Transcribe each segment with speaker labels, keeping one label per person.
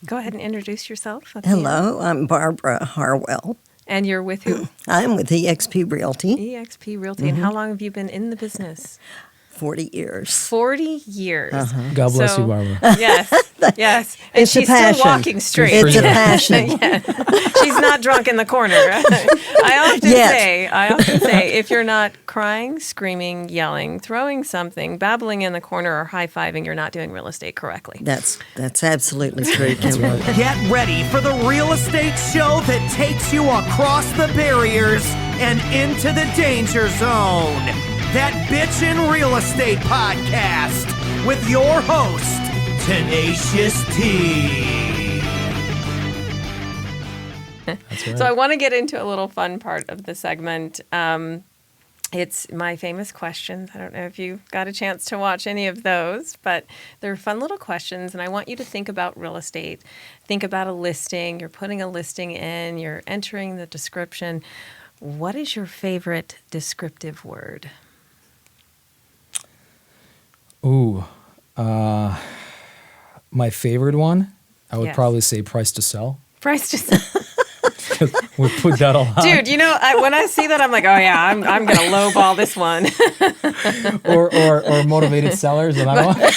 Speaker 1: Go ahead and introduce yourself.
Speaker 2: Hello, I'm Barbara Harwell.
Speaker 1: And you're with who?
Speaker 2: I'm with eXp Realty.
Speaker 1: eXp Realty. And how long have you been in the business?
Speaker 2: 40 years.
Speaker 1: 40 years.
Speaker 3: God bless you, Barbara.
Speaker 1: Yes, yes. And
Speaker 2: It's a
Speaker 1: she's still
Speaker 2: passion.
Speaker 1: walking straight.
Speaker 2: It's a passion.
Speaker 1: Yeah. She's not drunk in the corner. I often say, if you're not crying, screaming, yelling, throwing something, babbling in the corner, or high-fiving, you're not doing real estate correctly.
Speaker 2: That's absolutely true, Kimberly.
Speaker 4: Get ready for the real estate show that takes you across the barriers and into the danger zone. That Bitchin' Real Estate Podcast with your host, Tenacious T.
Speaker 3: That's right.
Speaker 1: So I want to get into a little fun part of the segment. It's my famous questions. I don't know if you got a chance to watch any of those, but they're fun little questions, and I want you to think about real estate. Think about a listing. You're putting a listing in. You're entering the description. What is your favorite descriptive word?
Speaker 3: Ooh, my favorite one, I would
Speaker 1: Yes.
Speaker 3: probably say price to sell.
Speaker 1: Price to sell.
Speaker 3: We put that a lot.
Speaker 1: Dude, when I see that, I'm like, oh yeah, I'm going to lowball this one.
Speaker 3: or motivated sellers. And I don't.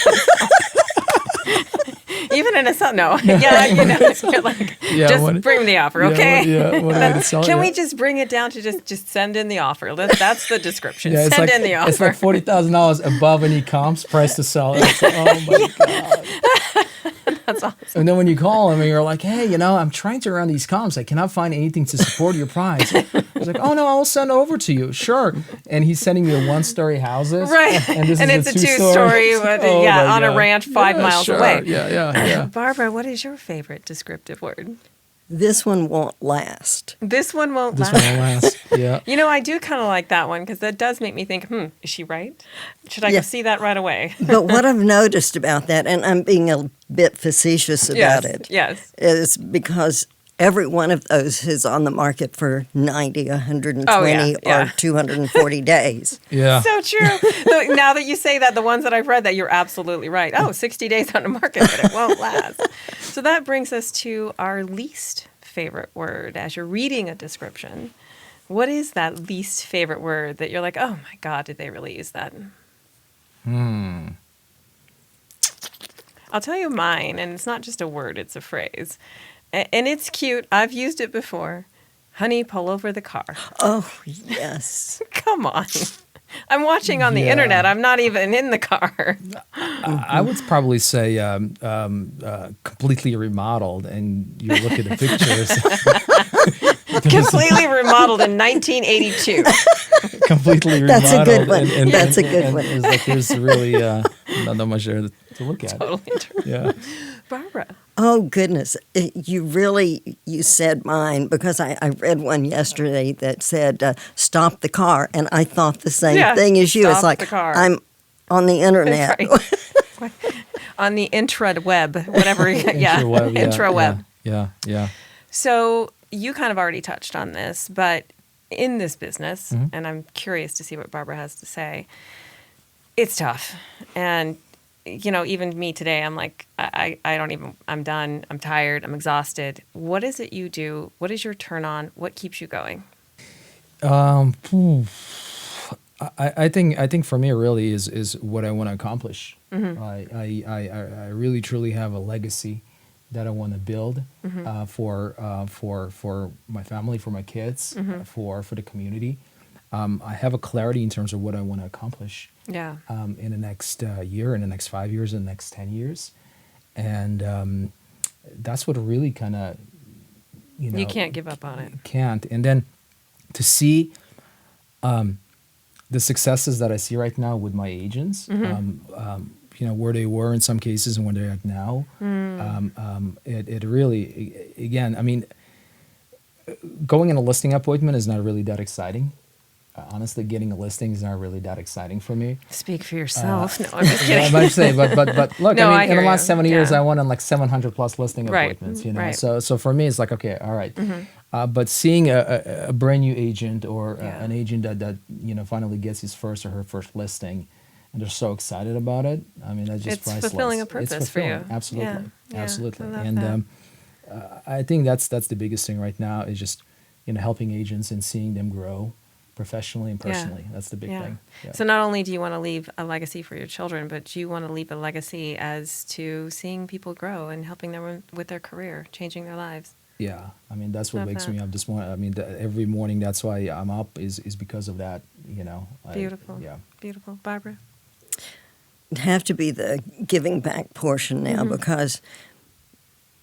Speaker 1: Even in a you're like, just bring the offer, okay?
Speaker 3: Motivated seller.
Speaker 1: Can we just bring it down to just send in the offer? That's the description.
Speaker 3: Yeah,
Speaker 1: Send in the offer.
Speaker 3: It's like $40,000 above any comps, price to sell. It's like, oh my God.
Speaker 1: That's awesome.
Speaker 3: And then when you call him and you're like, hey, I'm trying to run these comps. I cannot find anything to support your price. He's like, oh no, I'll send over to you. Sure. And he's sending me 1-story houses.
Speaker 1: Right.
Speaker 3: And this
Speaker 1: it's
Speaker 3: is
Speaker 1: a two-story,
Speaker 3: Oh,
Speaker 1: on
Speaker 3: my
Speaker 1: a
Speaker 3: God.
Speaker 1: ranch 5 miles
Speaker 3: sure.
Speaker 1: away.
Speaker 3: Yeah.
Speaker 1: Barbara, what is your favorite descriptive word?
Speaker 2: This one won't last.
Speaker 1: This one won't
Speaker 3: This
Speaker 1: last.
Speaker 3: one will last. Yeah.
Speaker 1: I do kind of like that one because that does make me think, is she right? Should I go
Speaker 2: Yeah.
Speaker 1: see that right away?
Speaker 2: But what I've noticed about that, and I'm being a bit facetious about it,
Speaker 1: Yes.
Speaker 2: is because every one of those is on the market for 90, 120,
Speaker 1: Oh, yeah.
Speaker 2: or 240 days.
Speaker 3: Yeah.
Speaker 1: So true. So now that you say that, the ones that I've read that, you're absolutely right. 60 days on the market, but it won't last. So that brings us to our least favorite word. As you're reading a description, what is that least favorite word that you're like, oh my God, did they really use that? I'll tell you mine, and it's not just a word, it's a phrase. And it's cute. I've used it before. Honey, pull over the car.
Speaker 2: Oh, yes.
Speaker 1: Come on. I'm watching on the internet. I'm not even in the car.
Speaker 3: I would probably say completely remodeled, and you look at the pictures.
Speaker 1: Completely remodeled in 1982.
Speaker 3: Completely remodeled.
Speaker 2: That's a good one.
Speaker 3: And
Speaker 2: That's a good one.
Speaker 3: It's like there's really not that much there to look at.
Speaker 1: Totally true.
Speaker 3: Yeah.
Speaker 1: Barbara.
Speaker 2: Oh, goodness. You said mine because I read one yesterday that said, stop the car. And I thought the same thing as you.
Speaker 1: Stop
Speaker 2: It's like,
Speaker 1: the car.
Speaker 2: I'm on the internet.
Speaker 1: Right. On the intraweb, whatever.
Speaker 3: Intraweb,
Speaker 1: Intraweb.
Speaker 3: Yeah.
Speaker 1: So you kind of already touched on this, but in this business, and I'm curious to see what Barbara has to say, it's tough. And even me today, I'm like, I'm done. I'm tired. I'm exhausted. What is it you do? What is your turn on? What keeps you going?
Speaker 3: I think for me really is what I want to accomplish.
Speaker 1: Mm-hmm.
Speaker 3: I really truly have a legacy that I want to build for my family, for my kids, for the community. I have a clarity in terms of what I want to accomplish.
Speaker 1: Yeah.
Speaker 3: In the next year, in the next 5 years, in the next 10 years. And that's what really kind of,
Speaker 1: you can't give up on it.
Speaker 3: Can't. And then to see the successes that I see right now with my agents, where they were in some cases and where they're at now, it really, again, I mean, going in a listing appointment is not really that exciting. Honestly, getting a listing is not really that exciting for me.
Speaker 1: Speak for yourself. No, I'm just kidding.
Speaker 3: I might say, but look,
Speaker 1: No,
Speaker 3: I mean, in the last
Speaker 1: you.
Speaker 3: 7 years,
Speaker 1: Yeah.
Speaker 3: I went on like 700 plus listing
Speaker 1: Right.
Speaker 3: appointments.
Speaker 1: Right.
Speaker 3: So for me, it's like, okay, all right. But seeing a brand new agent or
Speaker 1: Yeah.
Speaker 3: an agent that finally gets his first or her first listing, and they're so excited about it. I mean, that's just
Speaker 1: It's
Speaker 3: priceless.
Speaker 1: fulfilling a
Speaker 3: It's
Speaker 1: purpose for you.
Speaker 3: fulfilling. Absolutely,
Speaker 1: Yeah,
Speaker 3: absolutely.
Speaker 1: I love
Speaker 3: And
Speaker 1: that.
Speaker 3: I think that's the biggest thing right now is just helping agents and seeing them grow professionally and personally. That's the big thing. Yeah.
Speaker 1: So not only do you want to leave a legacy for your children, but you want to leave a legacy as to seeing people grow and helping them with their career, changing their lives.
Speaker 3: Yeah, I mean that's what
Speaker 1: Love
Speaker 3: wakes
Speaker 1: that.
Speaker 3: me up this morning. I mean every morning that's why I'm up is because of that.
Speaker 1: Beautiful.
Speaker 3: Yeah.
Speaker 1: Beautiful. Barbara?
Speaker 2: It'd have to be the giving back portion now
Speaker 1: Mm-hmm.
Speaker 2: because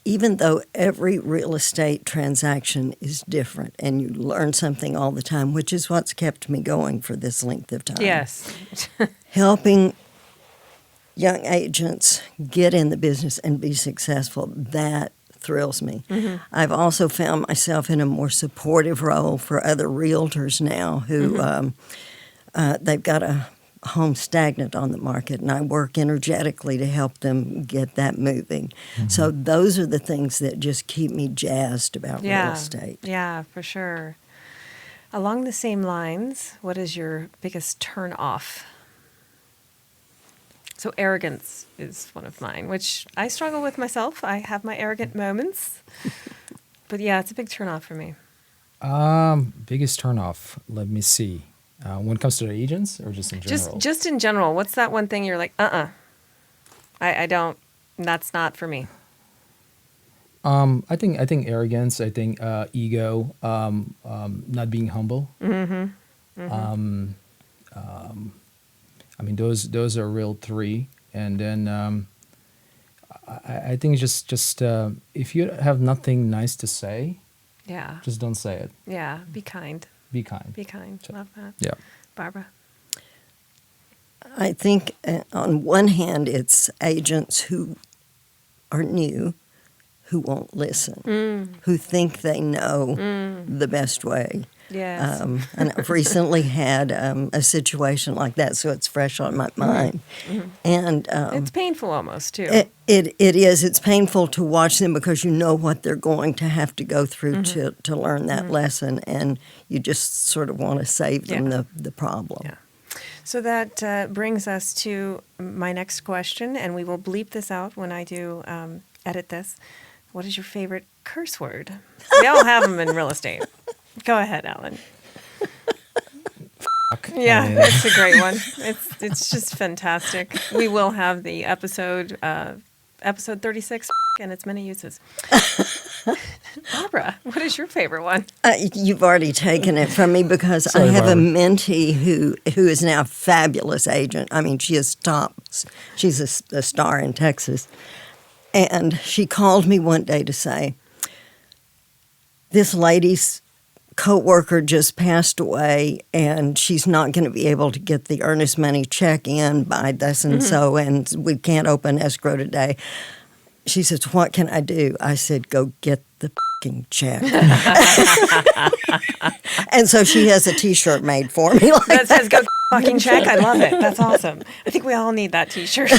Speaker 2: even though every real estate transaction is different and you learn something all the time, which is what's kept me going for this length of time.
Speaker 1: Yes.
Speaker 2: Helping young agents get in the business and be successful, that thrills me.
Speaker 1: Mm-hmm.
Speaker 2: I've also found myself in a more supportive role for other realtors now who they've got a home stagnant on the market, and I work energetically to help them get that moving. So those are the things that just keep me jazzed about real estate.
Speaker 1: Yeah, for sure. Along the same lines, what is your biggest turn off? So arrogance is one of mine, which I struggle with myself. I have my arrogant moments. But yeah, it's a big turn off for me.
Speaker 3: Biggest turnoff. Let me see. When it comes to the agents or just in general?
Speaker 1: Just in general, what's that one thing you're like, I don't, that's not for me.
Speaker 3: I think arrogance. I think ego. Not being humble. I mean, those are real three. And then I think just if you have nothing nice to say,
Speaker 1: Yeah.
Speaker 3: just don't say it.
Speaker 1: Yeah. Be kind.
Speaker 3: Be kind.
Speaker 1: Be kind. Love that.
Speaker 3: Yeah.
Speaker 1: Barbara?
Speaker 2: I think on one hand, it's agents who are new, who won't listen, who think they know the best way.
Speaker 1: Yes.
Speaker 2: And I've recently had a situation like that, so it's fresh on my mind. And
Speaker 1: It's painful almost, too.
Speaker 2: it is. It's painful to watch them because you know what they're going to have to go through to learn that lesson, and you just sort of want to save them the problem.
Speaker 1: Yeah. So that brings us to my next question, and we will bleep this out when I do edit this. What is your favorite curse word? We all have them in real estate. Go ahead, Alan. Yeah, it's a great one. It's just fantastic. We will have the episode 36 and its many uses. Barbara, what is your favorite one?
Speaker 2: You've already taken it from me because
Speaker 3: Sorry,
Speaker 2: I have
Speaker 3: Barbara.
Speaker 2: a mentee who is now a fabulous agent. I mean, she is tops. She's a star in Texas. And she called me one day to say, this lady's co-worker just passed away and she's not going to be able to get the earnest money check in by this and so, and we can't open escrow today. She says, what can I do? I said, go get the fucking check. And so she has a T-shirt made for me like
Speaker 1: That says go fucking check. I love it. That's awesome. I think we all need that T-shirt.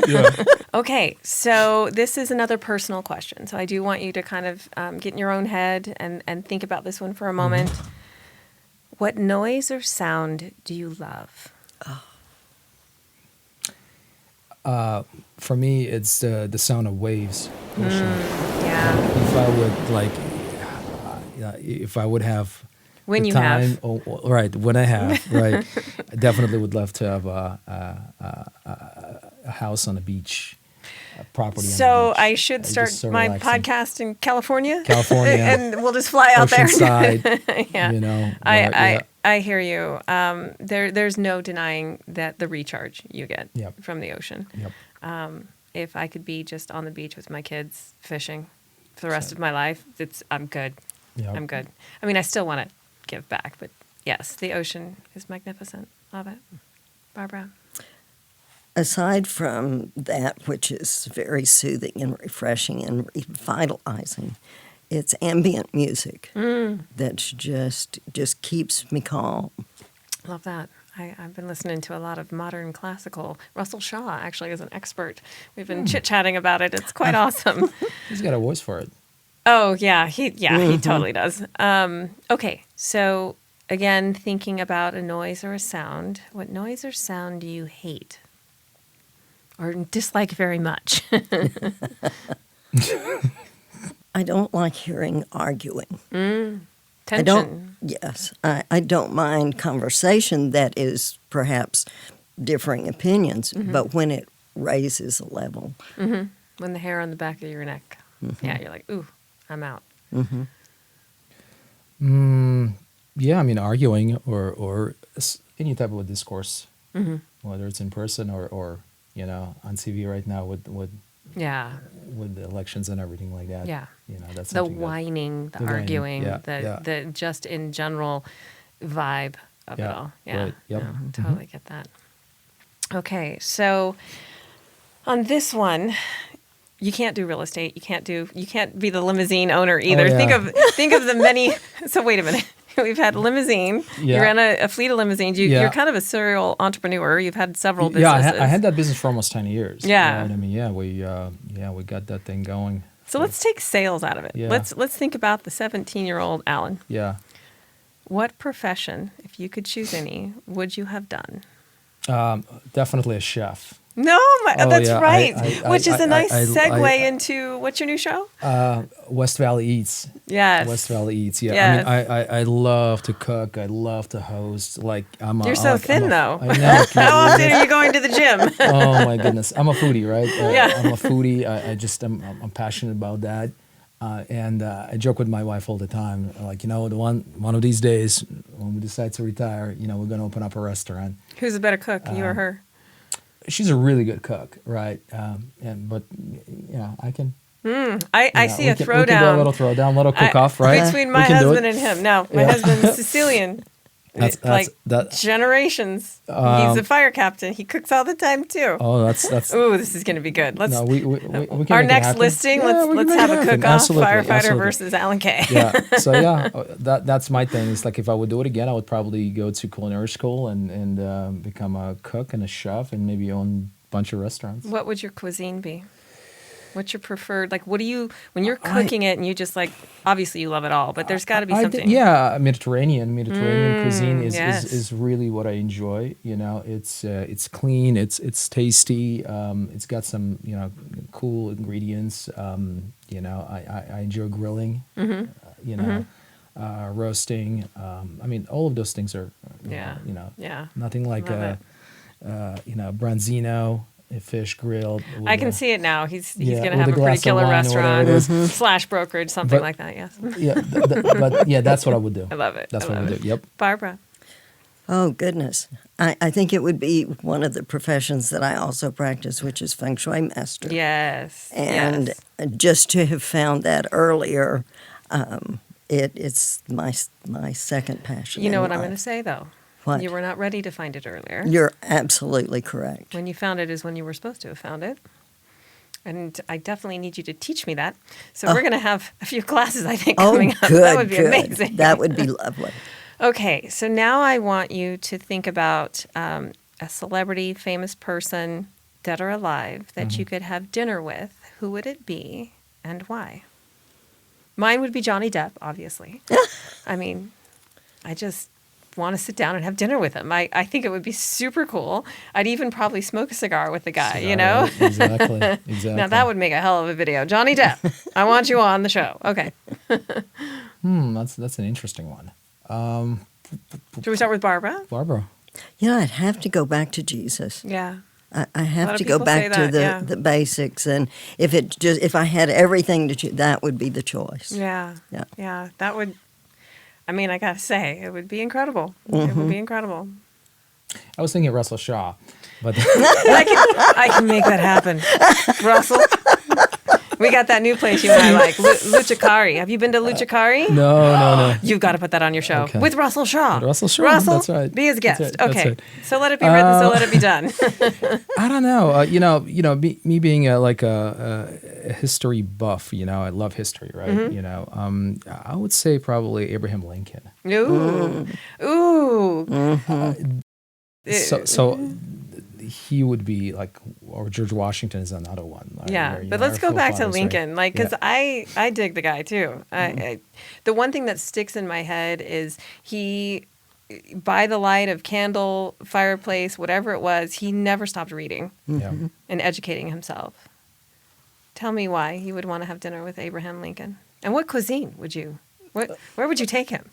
Speaker 3: Yeah.
Speaker 1: Okay, so this is another personal question. So I do want you to kind of get in your own head and think about this one for a moment. What noise or sound do you love?
Speaker 3: For me, it's the sound of waves. Ocean.
Speaker 1: Yeah.
Speaker 3: If I would if I would have
Speaker 1: When
Speaker 3: the
Speaker 1: you
Speaker 3: time,
Speaker 1: have.
Speaker 3: right, when I have, right, I definitely would love to have a house on the beach, a property. on
Speaker 1: So
Speaker 3: the beach.
Speaker 1: I should
Speaker 3: Just
Speaker 1: start
Speaker 3: so
Speaker 1: my
Speaker 3: relaxing.
Speaker 1: podcast in California?
Speaker 3: California.
Speaker 1: And we'll just fly out there.
Speaker 3: Oceanside,
Speaker 1: Yeah.
Speaker 3: you know.
Speaker 1: I hear you. There's no denying that the recharge you get
Speaker 3: Yep.
Speaker 1: from the ocean.
Speaker 3: Yep.
Speaker 1: If I could be just on the beach with my kids fishing for the rest of my life, I'm good.
Speaker 3: Yep.
Speaker 1: I'm good. I mean, I still want to give back, but yes, the ocean is magnificent. Love it. Barbara?
Speaker 2: aside from that, which is very soothing and refreshing and revitalizing, it's ambient music that just keeps me calm.
Speaker 1: Love that. I've been listening to a lot of modern classical. Russell Shaw actually is an expert. We've been chit-chatting about it. It's quite awesome.
Speaker 3: He's got a voice for it.
Speaker 1: Oh, yeah. He totally does. Okay, so again, thinking about a noise or a sound. What noise or sound do you hate? or dislike very much?
Speaker 2: I don't like hearing arguing.
Speaker 1: Tension.
Speaker 2: I don't mind conversation that is perhaps differing opinions, but when it raises a level.
Speaker 1: When the hair on the back of your neck. Yeah, you're like, ooh, I'm out.
Speaker 3: Yeah, I mean, arguing or any type of a discourse, whether it's in person or on TV right now with
Speaker 1: Yeah.
Speaker 3: with the elections and everything like that.
Speaker 1: Yeah.
Speaker 3: That's
Speaker 1: The
Speaker 3: something that-
Speaker 1: whining, the
Speaker 3: whining,
Speaker 1: arguing,
Speaker 3: yeah,
Speaker 1: the just in general vibe of it
Speaker 3: Yeah,
Speaker 1: all. Yeah.
Speaker 3: right, yep.
Speaker 1: No, totally get that. Okay, so on this one, you can't do real estate. You can't be the limousine owner either.
Speaker 3: yeah.
Speaker 1: Think of the many. So wait a minute. We've had limousine.
Speaker 3: Yeah.
Speaker 1: You ran a fleet of limousines.
Speaker 3: Yeah.
Speaker 1: You're kind of a serial entrepreneur. You've had several
Speaker 3: Yeah,
Speaker 1: businesses.
Speaker 3: I had that business for almost 10 years.
Speaker 1: Yeah.
Speaker 3: Right? I mean, we got that thing going.
Speaker 1: So let's take sales out of it.
Speaker 3: Yeah.
Speaker 1: Let's think about the 17-year-old Alan.
Speaker 3: Yeah.
Speaker 1: What profession, if you could choose any, would you have done?
Speaker 3: Definitely a chef.
Speaker 1: No, that's
Speaker 3: yeah,
Speaker 1: right.
Speaker 3: I-
Speaker 1: Which is a nice
Speaker 3: I-
Speaker 1: segue into what's your new show?
Speaker 3: West Valley Eats.
Speaker 1: Yes.
Speaker 3: West Valley Eats. Yeah.
Speaker 1: Yes.
Speaker 3: I mean, I love to cook. I love to host. Like
Speaker 1: You're so thin, though.
Speaker 3: I know.
Speaker 1: How often are you going to the gym?
Speaker 3: Oh my goodness, I'm a foodie, right?
Speaker 1: Yeah.
Speaker 3: I'm a foodie. I'm passionate about that, and I joke with my wife all the time. Like, one of these days when we decide to retire, we're gonna open up a restaurant.
Speaker 1: Who's a better cook, you or her?
Speaker 3: She's a really good cook, right? But I can.
Speaker 1: I see a
Speaker 3: we can do a
Speaker 1: throwdown.
Speaker 3: little throwdown, little cook off, right?
Speaker 1: Between my
Speaker 3: We can do
Speaker 1: husband
Speaker 3: it.
Speaker 1: and him. No, my husband's Sicilian.
Speaker 3: That.
Speaker 1: Generations. He's a fire captain. He cooks all the time too.
Speaker 3: Oh, that's.
Speaker 1: Ooh, this is going to be good. Let's.
Speaker 3: No, we can
Speaker 1: Our
Speaker 3: make it
Speaker 1: next
Speaker 3: happen.
Speaker 1: listing.
Speaker 3: Yeah, we can
Speaker 1: let's
Speaker 3: make
Speaker 1: have
Speaker 3: it
Speaker 1: a
Speaker 3: happen.
Speaker 1: cook-off
Speaker 3: Absolutely,
Speaker 1: firefighter
Speaker 3: absolutely.
Speaker 1: versus Alan Kay.
Speaker 3: Yeah. So that's my thing. It's like if I would do it again, I would probably go to culinary school and become a cook and a chef and maybe own a bunch of restaurants.
Speaker 1: What would your cuisine be? What's your preferred? Like, what do you when you're cooking it and you just like? Obviously, you love it all, but there's got to be something.
Speaker 3: Mediterranean cuisine
Speaker 1: yes.
Speaker 3: is really what I enjoy. It's clean, it's tasty, it's got some cool ingredients. I enjoy grilling. Roasting. I mean, all of those things are nothing like
Speaker 1: Love
Speaker 3: branzino. A fish grilled.
Speaker 1: I can see it now. He's going to
Speaker 3: with
Speaker 1: have
Speaker 3: a
Speaker 1: a pretty
Speaker 3: glass of
Speaker 1: killer
Speaker 3: wine or whatever
Speaker 1: restaurant
Speaker 3: it is.
Speaker 1: / brokerage, something
Speaker 3: But-
Speaker 1: like that. Yes,
Speaker 3: But that's what I would do.
Speaker 1: I love it.
Speaker 3: That's
Speaker 1: I
Speaker 3: what I
Speaker 1: love
Speaker 3: would
Speaker 1: it.
Speaker 3: do. Yep.
Speaker 1: Barbara.
Speaker 2: Oh, goodness. I think it would be one of the professions that I also practice, which is Feng Shui Master.
Speaker 1: Yes.
Speaker 2: And
Speaker 1: yes.
Speaker 2: just to have found that earlier, it's my second passion.
Speaker 1: You know
Speaker 2: in
Speaker 1: what I'm
Speaker 2: life.
Speaker 1: going to say though.
Speaker 2: What?
Speaker 1: You were not ready to find it earlier.
Speaker 2: You're absolutely correct.
Speaker 1: When you found it is when you were supposed to have found it. And I definitely need you to teach me that. So we're going to have a few classes, I think,
Speaker 2: Oh,
Speaker 1: coming up.
Speaker 2: good,
Speaker 1: That would be
Speaker 2: good.
Speaker 1: amazing.
Speaker 2: That would be lovely.
Speaker 1: Okay, so now I want you to think about a celebrity, famous person, dead or alive, that you could have dinner with. Who would it be and why? Mine would be Johnny Depp, obviously. I mean, I just want to sit down and have dinner with him. I think it would be super cool. I'd even probably smoke a cigar with the guy,
Speaker 3: Right, exactly.
Speaker 1: Now that would make a hell of a video. Johnny Depp, I want you on the show. Okay.
Speaker 3: That's an interesting one.
Speaker 1: Should we start with Barbara?
Speaker 3: Barbara.
Speaker 2: I'd have to go back to Jesus.
Speaker 1: Yeah.
Speaker 2: I
Speaker 1: A lot
Speaker 2: have
Speaker 1: of
Speaker 2: to go
Speaker 1: people say
Speaker 2: back to
Speaker 1: that,
Speaker 2: the basics, and if I had everything to choose, that would be the choice.
Speaker 1: Yeah.
Speaker 2: Yeah.
Speaker 1: Yeah. That would, I mean, I got to say, it would be incredible. It
Speaker 2: Mm-hmm.
Speaker 1: would be incredible.
Speaker 3: I was thinking Russell Shaw, but
Speaker 1: I can make that happen. Russell, we got that new place you and I like, Luchikari. Have you been to Luchikari?
Speaker 3: no.
Speaker 1: You've got to put that on your show
Speaker 3: Okay.
Speaker 1: with Russell Shaw.
Speaker 3: With Russell Shaw,
Speaker 1: Russell,
Speaker 3: that's right.
Speaker 1: be his guest.
Speaker 3: That's right, that's
Speaker 1: Okay.
Speaker 3: right.
Speaker 1: So let it be written, so let it be done.
Speaker 3: I don't know. Me being a history buff. I love history, right?
Speaker 1: Mm-hmm.
Speaker 3: I would say probably Abraham Lincoln.
Speaker 1: Ooh. Ooh.
Speaker 3: So he would be like, or George Washington is another one.
Speaker 1: Yeah,
Speaker 3: where,
Speaker 1: but let's go
Speaker 3: our
Speaker 1: back to
Speaker 3: forefathers, right?
Speaker 1: Lincoln, like, because
Speaker 3: Yeah.
Speaker 1: I dig the guy too. The one thing that sticks in my head is he by the light of candle, fireplace, whatever it was, he never stopped reading
Speaker 3: Yeah.
Speaker 1: and educating himself. Tell me why you would want to have dinner with Abraham Lincoln. And what cuisine would you, where would you take him?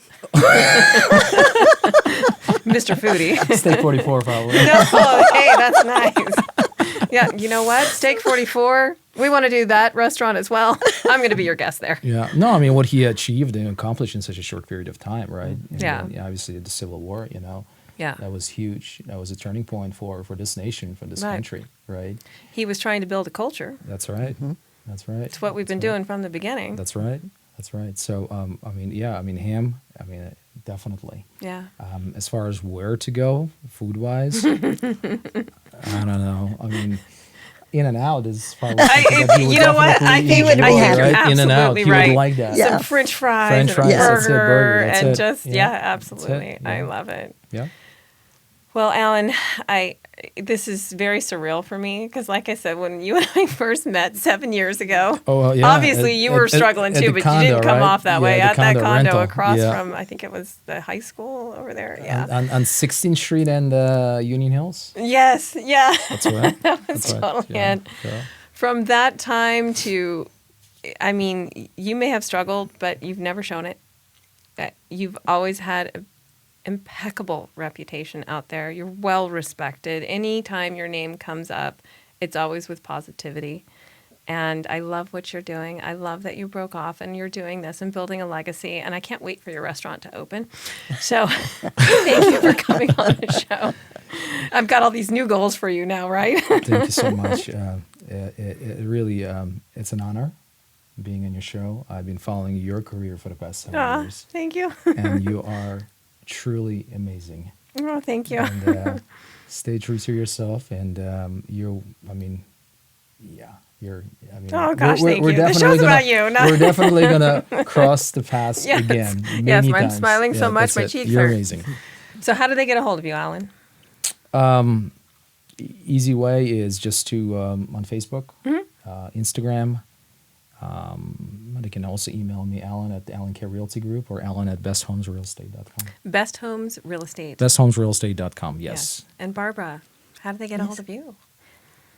Speaker 1: Mr. Foodie.
Speaker 3: Steak 44 probably.
Speaker 1: No, hey, that's nice. Yeah, you know what? Steak 44, we want to do that restaurant as well. I'm going to be your guest there.
Speaker 3: Yeah. No, I mean, what he achieved and accomplished in such a short period of time, right? And
Speaker 1: Yeah.
Speaker 3: then, obviously, the Civil War,
Speaker 1: Yeah.
Speaker 3: that was huge. That was a turning point for this nation, for this
Speaker 1: Right.
Speaker 3: country, right?
Speaker 1: He was trying to build a culture.
Speaker 3: That's right. That's right.
Speaker 1: It's what we've been
Speaker 3: That's right.
Speaker 1: doing from the beginning.
Speaker 3: That's right. That's right. So, ham, definitely.
Speaker 1: Yeah.
Speaker 3: As far as where to go, food-wise, I don't know. I mean, In and Out is probably something that he would
Speaker 1: you know what?
Speaker 3: definitely
Speaker 1: I think
Speaker 2: would
Speaker 3: enjoy,
Speaker 2: be happy.
Speaker 3: right? In and Out,
Speaker 1: Absolutely
Speaker 3: he
Speaker 1: right.
Speaker 3: would like that.
Speaker 2: Yeah.
Speaker 1: Some French fries,
Speaker 3: French
Speaker 1: and
Speaker 3: fries,
Speaker 1: a
Speaker 3: that's it,
Speaker 1: burger,
Speaker 3: burger, that's
Speaker 1: and
Speaker 3: it.
Speaker 1: just
Speaker 3: Yeah.
Speaker 1: absolutely.
Speaker 3: That's it,
Speaker 1: I
Speaker 3: yeah.
Speaker 1: love it.
Speaker 3: Yeah.
Speaker 1: Well, Alan, this is very surreal for me because, like I said, when you and I first met 7 years ago,
Speaker 3: Oh, well, yeah.
Speaker 1: obviously you were struggling
Speaker 3: at
Speaker 1: too,
Speaker 3: the
Speaker 1: but
Speaker 3: condo,
Speaker 1: you didn't come
Speaker 3: right?
Speaker 1: off that
Speaker 3: Yeah,
Speaker 1: way
Speaker 3: the
Speaker 1: at that condo
Speaker 3: rental.
Speaker 1: across
Speaker 3: Yeah.
Speaker 1: from, I think it was the high school over there. Yeah.
Speaker 3: On 16th Street and Union Hills.
Speaker 1: Yes. Yeah.
Speaker 3: That's right.
Speaker 1: That was
Speaker 3: That's right.
Speaker 1: totally
Speaker 3: Yeah.
Speaker 1: it.
Speaker 3: Yeah.
Speaker 1: From that time to, I mean, you may have struggled, but you've never shown it. You've always had an impeccable reputation out there. You're well respected. Anytime your name comes up, it's always with positivity. And I love what you're doing. I love that you broke off and you're doing this and building a legacy. And I can't wait for your restaurant to open. So thank you for coming on the show. I've got all these new goals for you now, right?
Speaker 3: Thank you so much. It really, it's an honor being in your show. I've been following your career for the past 7 years.
Speaker 1: Thank you.
Speaker 3: And you are truly amazing.
Speaker 1: Oh, thank you.
Speaker 3: And stay true to yourself. And you're.
Speaker 1: Oh, gosh, thank you. The show's about you, not-
Speaker 3: We're definitely gonna cross the paths
Speaker 1: Yes.
Speaker 3: again.
Speaker 1: Yes,
Speaker 3: Many
Speaker 1: I'm
Speaker 3: times.
Speaker 1: smiling so much,
Speaker 3: that's
Speaker 1: my
Speaker 3: it.
Speaker 1: cheeks
Speaker 3: You're
Speaker 1: hurt.
Speaker 3: amazing.
Speaker 1: So how do they get a hold of you, Alan?
Speaker 3: Easy way is just to on Facebook, Instagram. They can also email me, Alan at the Alan Care Realty Group, or Alan at besthomesrealestate.com.
Speaker 1: Best Homes Real Estate.
Speaker 3: Besthomesrealestate.com. Yes.
Speaker 1: And Barbara, how do they get a hold of you?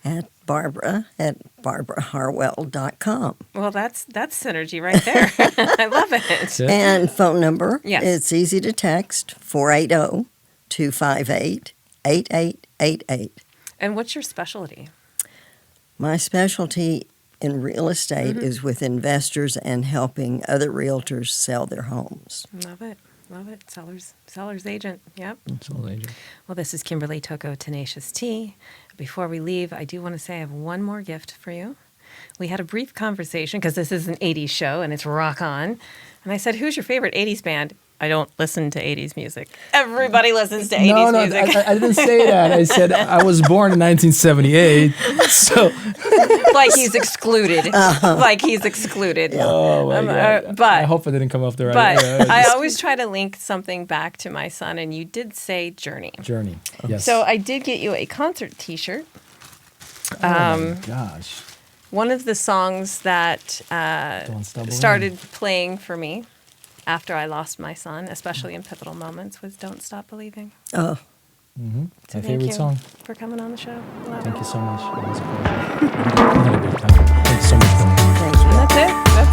Speaker 2: At barbaraharwell.com.
Speaker 1: Well, that's synergy right there. I love it.
Speaker 3: That's it.
Speaker 2: And phone number,
Speaker 1: Yes.
Speaker 2: it's easy to text, 480-258-8888.
Speaker 1: And what's your specialty?
Speaker 2: My specialty in real estate is with investors and helping other realtors sell their homes.
Speaker 1: Love it. Love it. Seller's agent. Yep.
Speaker 3: Absolutely.
Speaker 1: Well, this is Kimberly Toko, Tenacious Tea. Before we leave, I do want to say I have one more gift for you. We had a brief conversation because this is an 80s show and it's rock on. And I said, who's your favorite 80s band? I don't listen to 80s music. Everybody listens to 80s music.
Speaker 3: I didn't say that. I said I was born in 1978. So,
Speaker 1: Like he's excluded. Like he's excluded.
Speaker 3: oh my God.
Speaker 1: But
Speaker 3: I hope I didn't come off the right.
Speaker 1: But I
Speaker 3: just-
Speaker 1: always try to link something back to my son, and you did say Journey.
Speaker 3: Journey. Yes.
Speaker 1: So I did get you a concert T-shirt.
Speaker 3: oh my gosh.
Speaker 1: One of the songs that
Speaker 3: Don't Stop Believing.
Speaker 1: started playing for me after I lost my son, especially in pivotal moments, was "Don't Stop Believing."
Speaker 2: Oh,
Speaker 1: So
Speaker 3: My
Speaker 1: thank
Speaker 3: favorite
Speaker 1: you
Speaker 3: song.
Speaker 1: for coming on the show. Love
Speaker 3: Thank
Speaker 1: it.
Speaker 3: you so much. It was a pleasure. We had a great time. Thank you so much.
Speaker 2: thank you.
Speaker 1: And that's it. That's